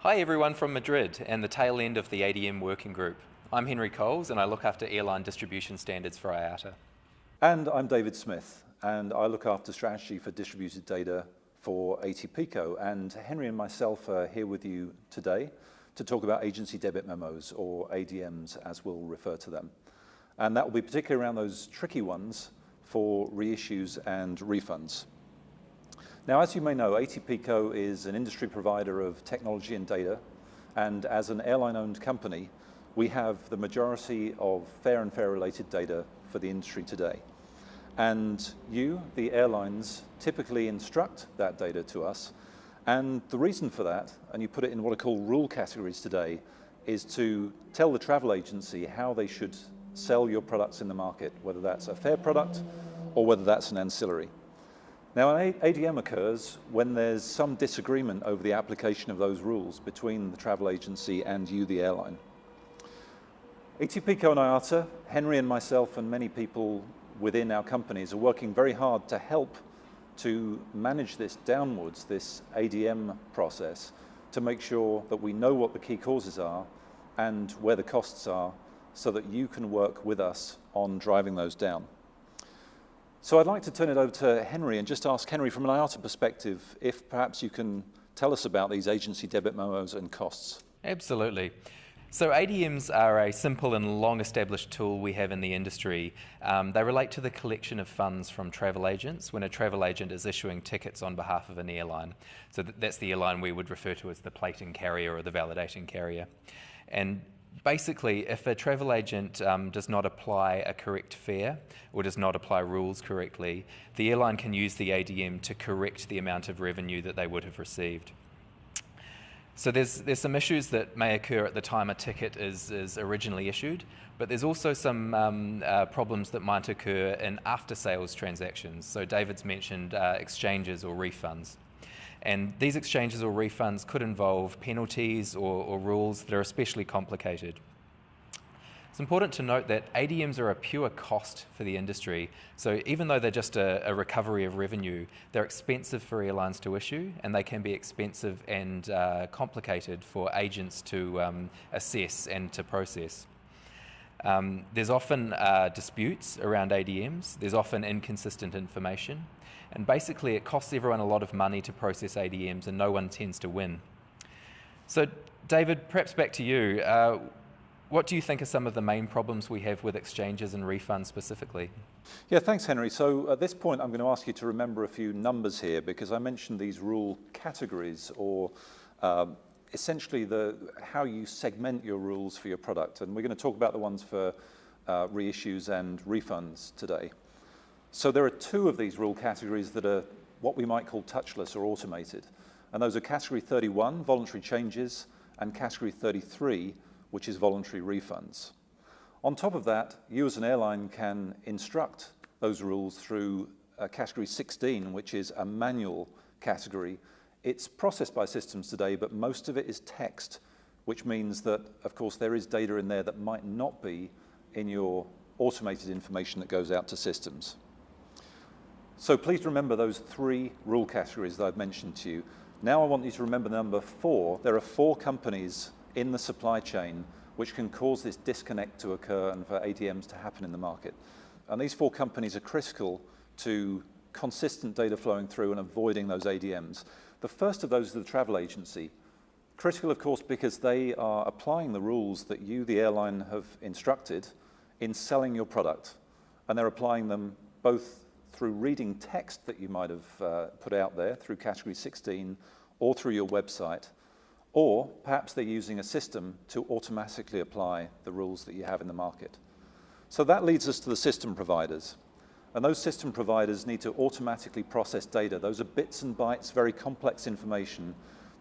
Hi everyone from Madrid and the tail end of the ADM Working Group. I'm Henry Coles and I look after airline distribution standards for IATA. And I'm David Smith, and I look after strategy for distributed data for ATPCO. And Henry and myself are here with you today to talk about agency debit memos, or ADMs as we'll refer to them. And that will be particularly around those tricky ones for reissues and refunds. Now, as you may know, ATPCO is an industry provider of technology and data, and as an airline-owned company, we have the majority of fare and fare-related data for the industry today. And you, the airlines, typically instruct that data to us, and the reason for that, and you put it in what are called rule categories today, is to tell the travel agency how they should sell your products in the market, whether that's a fare product or whether that's an ancillary. Now, an ADM occurs when there's some disagreement over the application of those rules between the travel agency and you, the airline. ATPCO and IATA, Henry and myself and many people within our companies are working very hard to help to manage this downwards, this ADM process, to make sure that we know what the key causes are and where the costs are so that you can work with us on driving those down. So I'd like to turn it over to Henry and just ask Henry, from an IATA perspective, if perhaps you can tell us about these agency debit memos and costs. Absolutely. So ADMs are a simple and long-established tool we have in the industry. They relate to the collection of funds from travel agents when a travel agent is issuing tickets on behalf of an airline. So that's the airline we would refer to as the plating carrier or the validating carrier. And basically, if a travel agent does not apply a correct fare or does not apply rules correctly, the airline can use the ADM to correct the amount of revenue that they would have received. So there's some issues that may occur at the time a ticket is originally issued, but there's also some problems that might occur in after-sales transactions. So David's mentioned exchanges or refunds. And these exchanges or refunds could involve penalties or rules that are especially complicated. It's important to note that ADMs are a pure cost for the industry. So even though they're just a recovery of revenue, they're expensive for airlines to issue, and they can be expensive and complicated for agents to assess and to process. There's often disputes around ADMs. There's often inconsistent information. And basically, it costs everyone a lot of money to process ADMs, and no one tends to win. So, David, perhaps back to you. What do you think are some of the main problems we have with exchanges and refunds specifically? Yeah, thanks, Henry. So at this point, I'm going to ask you to remember a few numbers here, because I mentioned these rule categories, or essentially how you segment your rules for your product. And we're going to talk about the ones for reissues and refunds today. So there are two of these rule categories that are what we might call touchless or automated. And those are category 31, voluntary changes, and category 33, which is voluntary refunds. On top of that, you as an airline can instruct those rules through category 16, which is a manual category. It's processed by systems today, but most of it is text, which means that, of course, there is data in there that might not be in your automated information that goes out to systems. So please remember those three rule categories that I've mentioned to you. Now I want you to remember number 4. There are 4 companies in the supply chain which can cause this disconnect to occur and for ADMs to happen in the market. And these 4 companies are critical to consistent data flowing through and avoiding those ADMs. The first of those is the travel agency. Critical, of course, because they are applying the rules that you, the airline, have instructed in selling your product. And they're applying them both through reading text that you might have put out there through category 16 or through your website, or perhaps they're using a system to automatically apply the rules that you have in the market. So that leads us to the system providers. And those system providers need to automatically process data. Those are bits and bytes, very complex information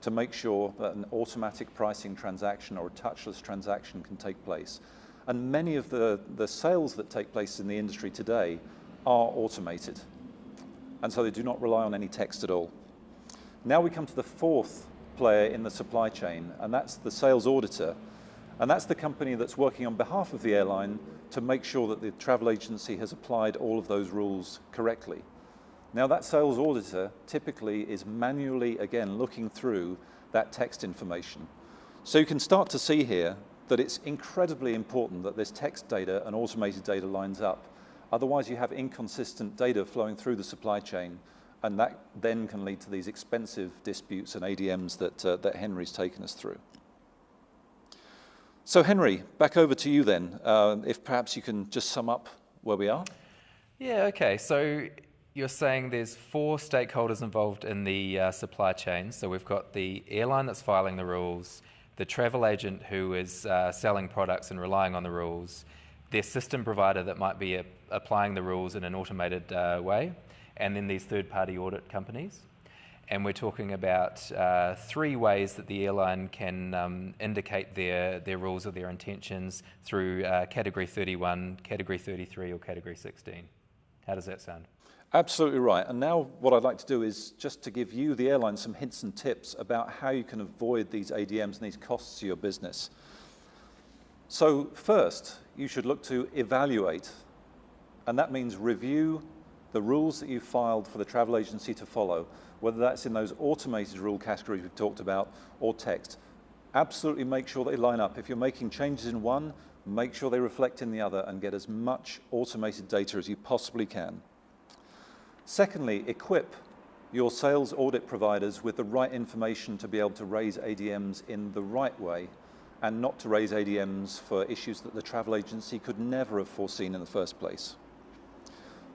to make sure that an automatic pricing transaction or a touchless transaction can take place. And many of the sales that take place in the industry today are automated. And so they do not rely on any text at all. Now we come to the 4th player in the supply chain, and that's the sales auditor. And that's the company that's working on behalf of the airline to make sure that the travel agency has applied all of those rules correctly. Now that sales auditor typically is manually, again, looking through that text information. So you can start to see here that it's incredibly important that this text data and automated data lines up. Otherwise you have inconsistent data flowing through the supply chain, and that then can lead to these expensive disputes and ADMs that Henry's taken us through. So Henry, back over to you then, if perhaps you can just sum up where we are. Yeah, okay. So you're saying there's 4 stakeholders involved in the supply chain. So we've got the airline that's filing the rules, the travel agent who is selling products and relying on the rules, their system provider that might be applying the rules in an automated way, and then these third-party audit companies. And we're talking about 3 ways that the airline can indicate their rules or their intentions through Category 31, Category 33 or Category 16. How does that sound? Absolutely right. And now what I'd like to do is just to give you, the airline, some hints and tips about how you can avoid these ADMs and these costs to your business. So first, you should look to evaluate, and that means review the rules that you filed for the travel agency to follow, whether that's in those automated rule categories we've talked about or text. Absolutely make sure they line up. If you're making changes in one, make sure they reflect in the other and get as much automated data as you possibly can. Secondly, equip your sales audit providers with the right information to be able to raise ADMs in the right way and not to raise ADMs for issues that the travel agency could never have foreseen in the first place.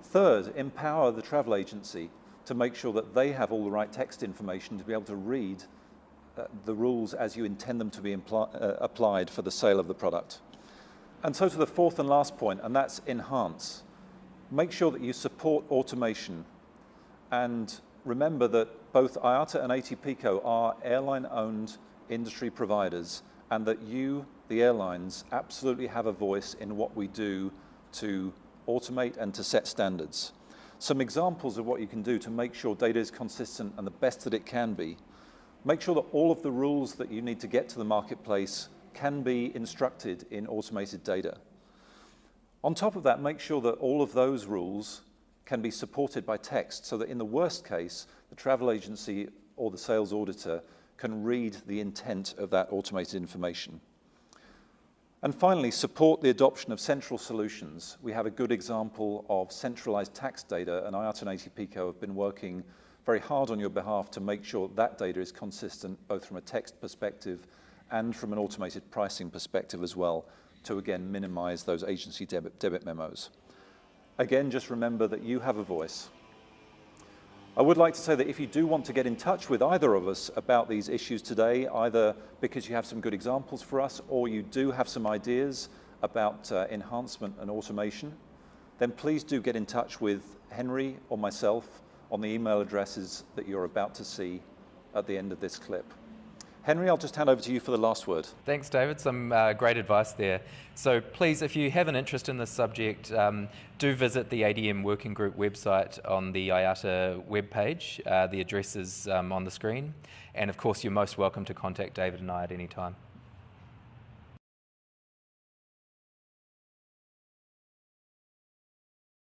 Third, empower the travel agency to make sure that they have all the right text information to be able to read the rules as you intend them to be applied for the sale of the product. And so to the 4th and last point, and that's enhance. Make sure that you support automation, and remember that both IATA and ATPCO are airline-owned industry providers, and that you, the airlines, absolutely have a voice in what we do to automate and to set standards. Some examples of what you can do to make sure data is consistent and the best that it can be. Make sure that all of the rules that you need to get to the marketplace can be instructed in automated data. On top of that, make sure that all of those rules can be supported by text so that in the worst case, the travel agency or the sales auditor can read the intent of that automated information. And finally, support the adoption of central solutions. We have a good example of centralized tax data, and IATA and ATPCO have been working very hard on your behalf to make sure that data is consistent both from a text perspective and from an automated pricing perspective as well, to again minimize those agency debit memos. Again, just remember that you have a voice. I would like to say that if you do want to get in touch with either of us about these issues today, either because you have some good examples for us or you do have some ideas about enhancement and automation, then please do get in touch with Henry or myself on the email addresses that you're about to see at the end of this clip. Henry, I'll just hand over to you for the last word. Thanks, David. Some great advice there. So please, if you have an interest in this subject, do visit the ADM Working Group website on the IATA webpage. The address is on the screen. And of course, you're most welcome to contact David and I at any time.